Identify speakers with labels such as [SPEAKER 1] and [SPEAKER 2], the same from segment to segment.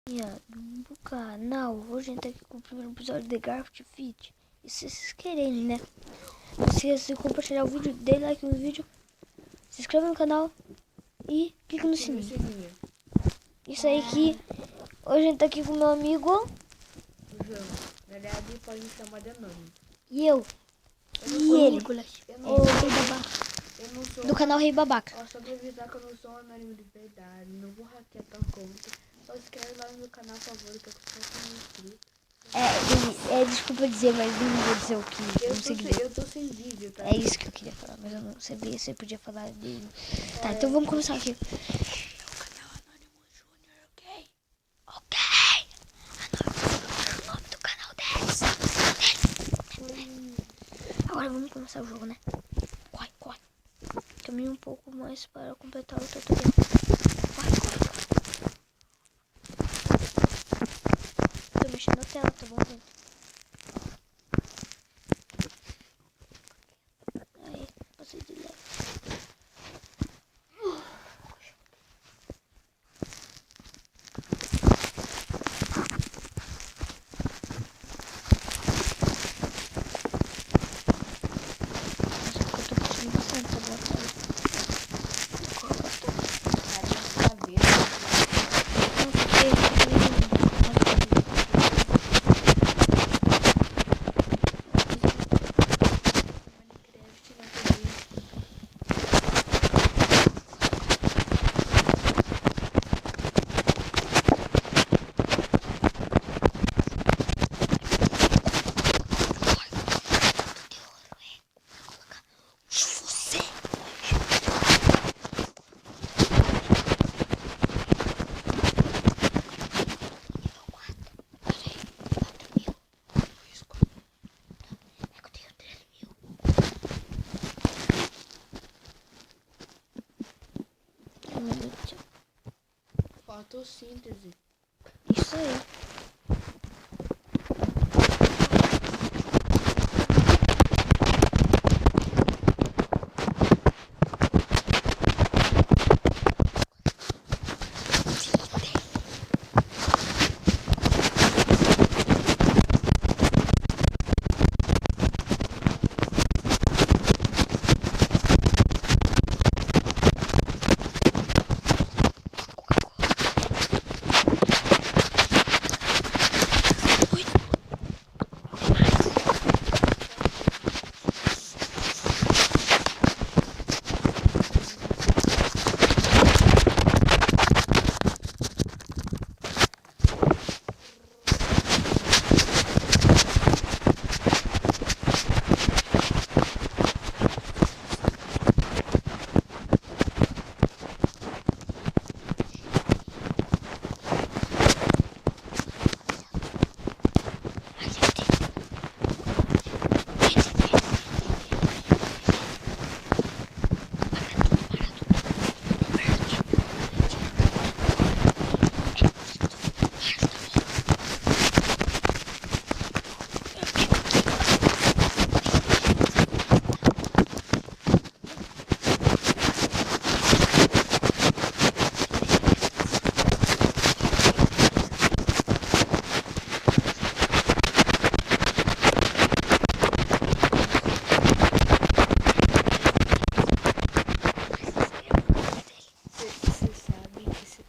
[SPEAKER 1] Do canal. Hoje a gente tá aqui com o primeiro episódio de Garfield Fit. E se vocês querem, né? Não esqueça de compartilhar o vídeo, dê like no vídeo, se inscreva no canal e clica no sininho. Isso aí que hoje a gente tá aqui com o meu amigo
[SPEAKER 2] João. Na verdade pode me chamar de anônimo.
[SPEAKER 1] E eu. E ele, o Rei Babaca.
[SPEAKER 2] Eu não sou
[SPEAKER 1] Do canal Rei Babaca.
[SPEAKER 2] Só pra avisar que eu não sou um anônimo de verdade. Não vou hackear tua conta. Só se inscreve lá no meu canal favorito, que eu tô inscrito.
[SPEAKER 1] Desculpa dizer, mas não vou dizer o que.
[SPEAKER 2] Eu tô sem vídeo, tá?
[SPEAKER 1] É isso que eu queria falar, mas eu não sabia se eu podia falar dele. Tá, então vamos começar aqui. Meu canal Anônimo Júnior, ok? Ok! Anônimo Júnior é o nome do canal deles. Agora vamos começar o jogo, né? Corre. Caminhe um pouco mais para completar o tutorial. Corre. Tô mexendo na tela, tá bom, gente? Aí, passei de leve.
[SPEAKER 2] Fotossíntese.
[SPEAKER 1] Isso aí.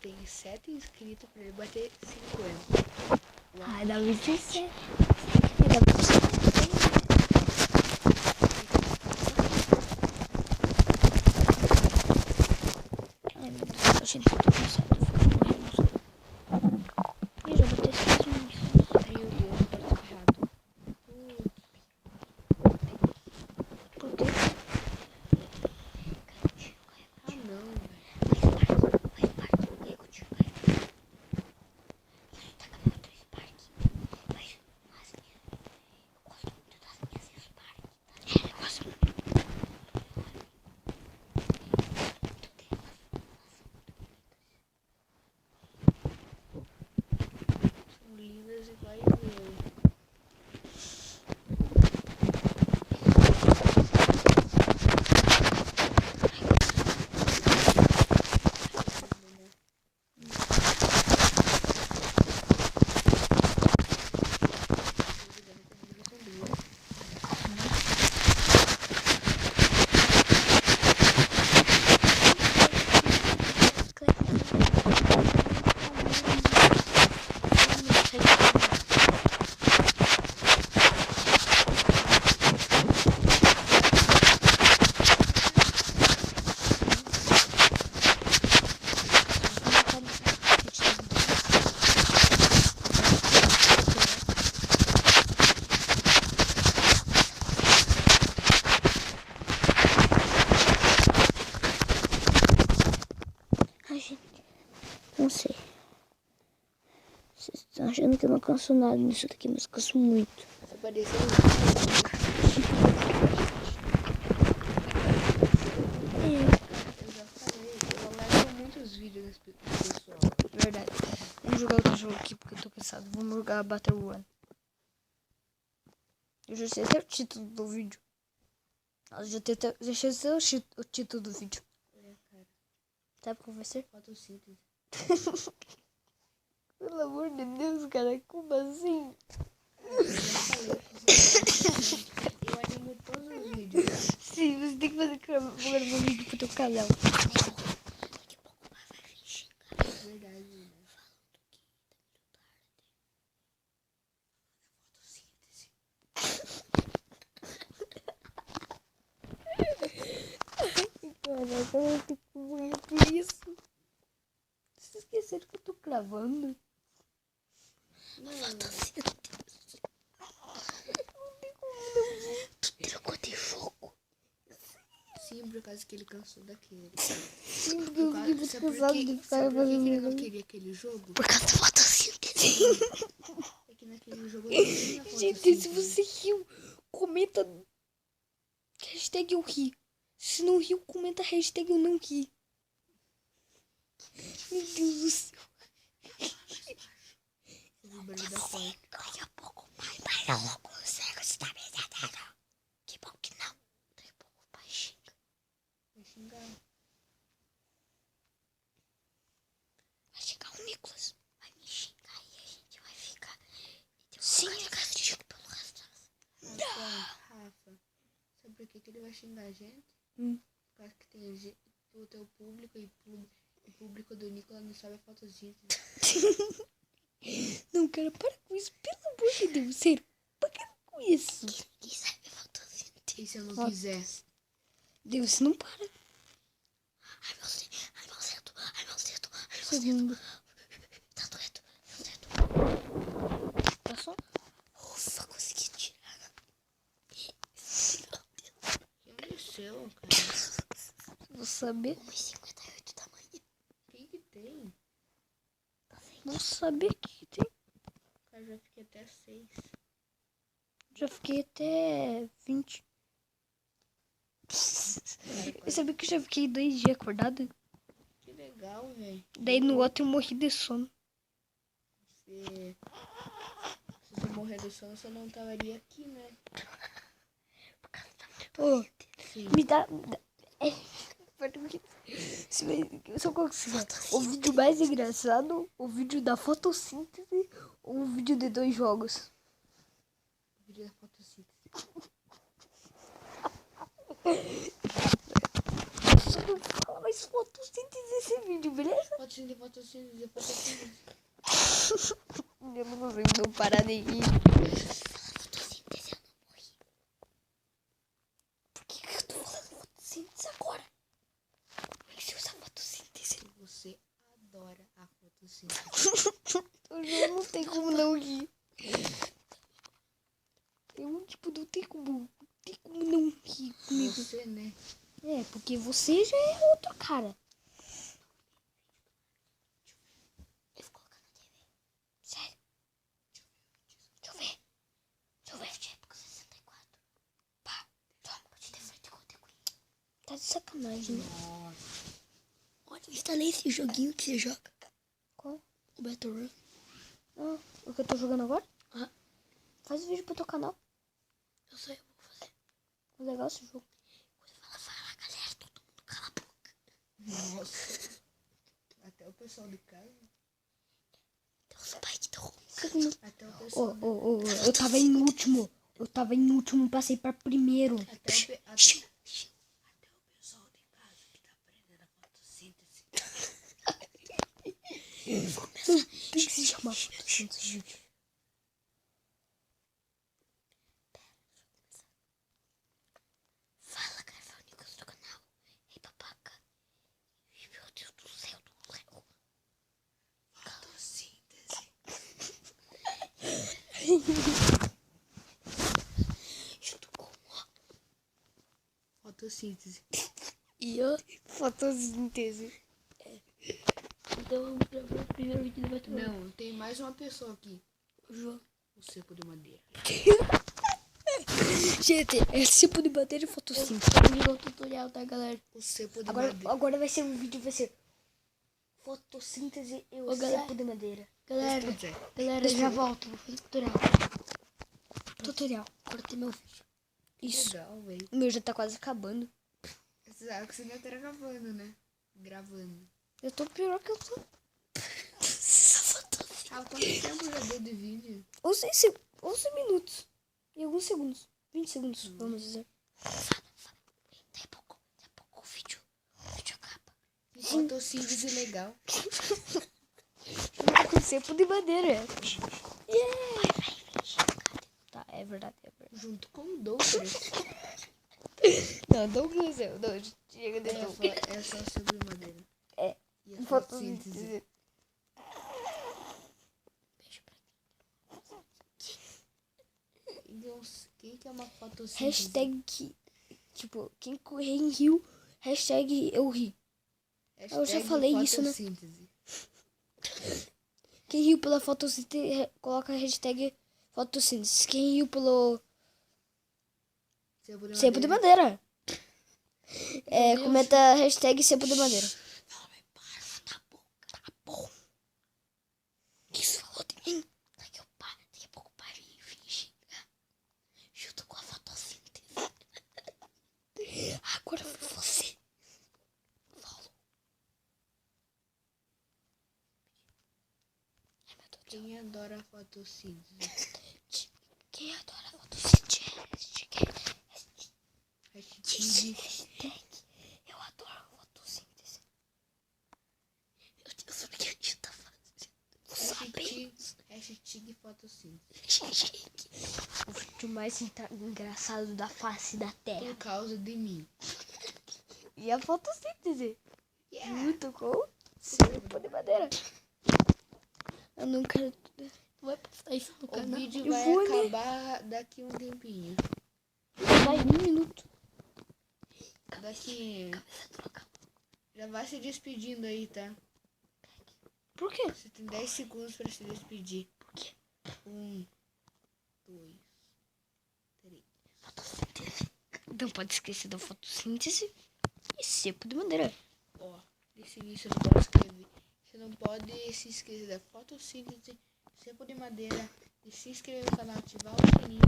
[SPEAKER 2] Tem 7 inscritos pra ele bater 50.
[SPEAKER 1] Ai, dá 27. Dá 27. Ai, meu Deus, a gente tá cansado de ficar correndo. Ih, já botei 6 minutos.
[SPEAKER 2] Meu Deus, agora tá errado.
[SPEAKER 1] Por quê?
[SPEAKER 2] Ah, não, velho.
[SPEAKER 1] Estão achando que eu não canso nada nisso daqui, mas canso muito.
[SPEAKER 2] Você pareceu Eu já falei, eu levo muitos vídeos desse pessoal.
[SPEAKER 1] Verdade. Vamos jogar outro jogo aqui porque eu tô cansado. Vamos jogar Battle Royale. Eu já sei até o título do vídeo. Eu já sei o título do vídeo.
[SPEAKER 2] Olha, cara.
[SPEAKER 1] Sabe qual vai ser?
[SPEAKER 2] Fotossíntese.
[SPEAKER 1] Pelo amor de Deus, cara. Como assim?
[SPEAKER 2] Eu já falei que você eu animo todos os vídeos.
[SPEAKER 1] Sim, você tem que fazer gravar um vídeo pro teu canal.
[SPEAKER 2] Verdade, né?
[SPEAKER 1] Caraca, eu fico muito por isso. Vocês esqueceram que eu tô gravando?
[SPEAKER 2] Não,
[SPEAKER 1] Tu trocou de jogo.
[SPEAKER 2] sim, por causa que ele cansou daquele.
[SPEAKER 1] Sim, porque eu fiquei muito
[SPEAKER 2] Sabe por
[SPEAKER 1] cansado
[SPEAKER 2] que-
[SPEAKER 1] de ficar
[SPEAKER 2] sabe por que ele não
[SPEAKER 1] fazendo.
[SPEAKER 2] queria aquele jogo?
[SPEAKER 1] Por causa da fotossíntese.
[SPEAKER 2] É que naquele jogo não tinha
[SPEAKER 1] Gente, se
[SPEAKER 2] fotossíntese.
[SPEAKER 1] você riu, comenta hashtag eu ri. Se não riu, comenta hashtag eu não ri. Meu Deus do céu.
[SPEAKER 2] O barulho da porta.
[SPEAKER 1] Daqui a pouco o pai vai não consegue estar me entendendo. Que bom que não. Daqui a pouco o pai xinga.
[SPEAKER 2] Vai xingar.
[SPEAKER 1] Vai chegar o Nicolas. Vai me xingar e a gente vai ficar. Sim, é castigo pelo resto.
[SPEAKER 2] Rafa, sabe por que ele vai xingar a gente?
[SPEAKER 1] Hum.
[SPEAKER 2] Por causa que tem o teu público e o público do Nicolas não sabe a fotossíntese.
[SPEAKER 1] Não, cara, para com isso. Pelo amor de Deus, sério. Para com isso. Quem sabe fotossíntese?
[SPEAKER 2] E se eu não quiser?
[SPEAKER 1] Deus, você não para. Ai, meu dedo. Ai, meu dedo. Ai, meu dedo. Ai, meu segundo. Tá doendo. Meu dedo. Tá só? Ufa, consegui tirar.
[SPEAKER 2] Que mexeu, cara?
[SPEAKER 1] Vou saber. 1,58 tamanho.
[SPEAKER 2] O que tem?
[SPEAKER 1] Vou saber o que tem.
[SPEAKER 2] Cara, já fiquei até 6.
[SPEAKER 1] Já fiquei até 20. Eu sabia que eu já fiquei 2 dias acordado.
[SPEAKER 2] Que legal, velho.
[SPEAKER 1] Daí no outro eu morri de sono.
[SPEAKER 2] Se você morrer do sono, você não estaria aqui, né?
[SPEAKER 1] Ô,
[SPEAKER 2] Sim.
[SPEAKER 1] me dá. Só qual que você quer? O vídeo mais engraçado, o vídeo da fotossíntese ou o vídeo de 2 jogos?
[SPEAKER 2] O vídeo da fotossíntese.
[SPEAKER 1] Só não fala mais fotossíntese esse vídeo, beleza?
[SPEAKER 2] Fotossíntese, fotossíntese, fotossíntese.
[SPEAKER 1] Eu não consigo parar de rir. Fotossíntese, eu não morri. Por que eu tô falando fotossíntese agora? Você usa fotossíntese.
[SPEAKER 2] Você adora a fotossíntese.
[SPEAKER 1] Eu não tem como não rir. Tipo, não tem como não rir comigo.
[SPEAKER 2] Você, né?
[SPEAKER 1] É, porque você já é outro cara. Eu vou colocar na TV. Sério? Deixa eu ver. Deixa eu ver. Época 64. Pá, toma, vou te defender com o Tá de sacanagem, né?
[SPEAKER 2] Nossa.
[SPEAKER 1] Olha, instalei esse joguinho que você joga. Qual? O Battle Royale. Ah, o que eu tô jogando agora? Ah. Faz vídeo pro teu canal. Eu sei, eu vou fazer. É legal esse jogo. Fala, galera, todo mundo cala a boca.
[SPEAKER 2] Nossa. Até o pessoal de casa.
[SPEAKER 1] Tem os pais que estão roncando.
[SPEAKER 2] Até o pessoal.
[SPEAKER 1] Eu tava em último. Passei pra primeiro.
[SPEAKER 2] Até o pessoal de casa que tá aprendendo a fotossíntese.
[SPEAKER 1] Tem que se chamar fotossíntese. Fala, cara, o Nicolas do canal. Ei, papaca. Meu Deus do céu,
[SPEAKER 2] Fotossíntese.
[SPEAKER 1] Junto com
[SPEAKER 2] Fotossíntese.
[SPEAKER 1] e a fotossíntese. Então, gravando o primeiro vídeo do Beto.
[SPEAKER 2] Não, tem mais uma pessoa aqui.
[SPEAKER 1] O João.
[SPEAKER 2] O cepo de madeira.
[SPEAKER 1] Gente, é cepo de madeira e fotossíntese. Eu o tutorial, tá, galera?
[SPEAKER 2] O cepo de madeira.
[SPEAKER 1] Agora vai ser um vídeo, vai ser fotossíntese e o cepo de madeira. Galera, eu já volto, vou fazer tutorial. Tutorial, agora tem meu vídeo. Isso.
[SPEAKER 2] Legal, velho.
[SPEAKER 1] O meu já tá quase acabando.
[SPEAKER 2] Sabe que você ainda tá gravando, né? Gravando.
[SPEAKER 1] Eu tô pior que eu tô.
[SPEAKER 2] Ah, quanto tempo já deu de vídeo?
[SPEAKER 1] 11 minutos. E alguns segundos. 20 segundos, vamos dizer. Tem pouco o vídeo. O vídeo acaba.
[SPEAKER 2] Fotossíntese legal.
[SPEAKER 1] Com cepo de madeira. Yeah. Tá, é verdade.
[SPEAKER 2] Junto com o Douglas.
[SPEAKER 1] Não, Douglas é o Douglas. Chega de Douglas.
[SPEAKER 2] É só cepo de madeira.
[SPEAKER 1] É.
[SPEAKER 2] E a fotossíntese. Quem que é uma fotossíntese?
[SPEAKER 1] Hashtag, tipo, quem correr em rio, hashtag eu ri. Eu já falei isso, né?
[SPEAKER 2] Fotossíntese.
[SPEAKER 1] Quem riu pela fotossíntese, coloca hashtag fotossíntese. Quem riu pelo cepo de madeira. Comenta hashtag cepo de madeira.
[SPEAKER 2] Não me para na boca.
[SPEAKER 1] Tá bom. Isso falou de mim. Daqui a pouco parei e fingi. Junto com a fotossíntese. Agora foi você. Falou. Ai, meu Deus.
[SPEAKER 2] Quem adora fotossíntese?
[SPEAKER 1] Quem adora fotossíntese? Hashtag. Eu adoro fotossíntese. Meu Deus, o que a gente tá fazendo?
[SPEAKER 2] Hashtag fotossíntese.
[SPEAKER 1] O vídeo mais engraçado da face da Terra.
[SPEAKER 2] Por causa de mim.
[SPEAKER 1] E a fotossíntese.
[SPEAKER 2] Yeah.
[SPEAKER 1] Junto com cepo de madeira. Eu não quero... Tu vai postar isso no
[SPEAKER 2] O
[SPEAKER 1] canal?
[SPEAKER 2] vídeo
[SPEAKER 1] Eu
[SPEAKER 2] vai
[SPEAKER 1] vou, né?
[SPEAKER 2] acabar daqui um tempinho.
[SPEAKER 1] Vai 1 minuto.
[SPEAKER 2] Daqui... Já vai se despedindo aí, tá?
[SPEAKER 1] Por quê?
[SPEAKER 2] Você tem 10 segundos pra se despedir.
[SPEAKER 1] Por quê?
[SPEAKER 2] 1, 2, 3.
[SPEAKER 1] Fotossíntese. Não pode esquecer da fotossíntese e cepo de madeira.
[SPEAKER 2] Ó, desse início eu não posso escrever. Você não pode se esquecer da fotossíntese, cepo de madeira e se inscrever no canal, ativar o sininho.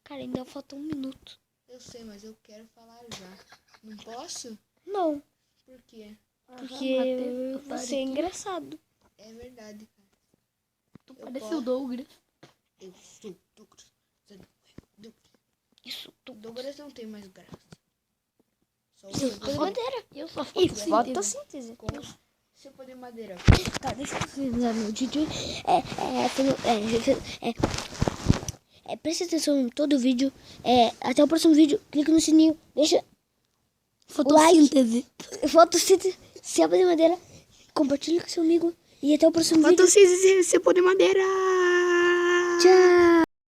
[SPEAKER 1] Cara, ainda falta 1 minuto.
[SPEAKER 2] Eu sei, mas eu quero falar já. Não posso?
[SPEAKER 1] Não,
[SPEAKER 2] Por quê?
[SPEAKER 1] porque você é engraçado.
[SPEAKER 2] É verdade, cara.
[SPEAKER 1] Tu
[SPEAKER 2] parece
[SPEAKER 1] parece o Douglas.
[SPEAKER 2] Eu sou Douglas.
[SPEAKER 1] Isso, tu
[SPEAKER 2] Douglas não tem mais graça. Só o
[SPEAKER 1] cepo de madeira.
[SPEAKER 2] Eu sou
[SPEAKER 1] E fotossíntese.
[SPEAKER 2] com cepo de madeira.
[SPEAKER 1] Tá, deixa eu finalizar meu vídeo. Preste atenção em todo o vídeo. Até o próximo vídeo. Clica no sininho. Deixa
[SPEAKER 3] Fotossíntese.
[SPEAKER 1] fotossíntese, cepo de madeira. Compartilha com seu amigo. E até o próximo vídeo.
[SPEAKER 3] Fotossíntese, cepo de madeira.
[SPEAKER 1] Tchau.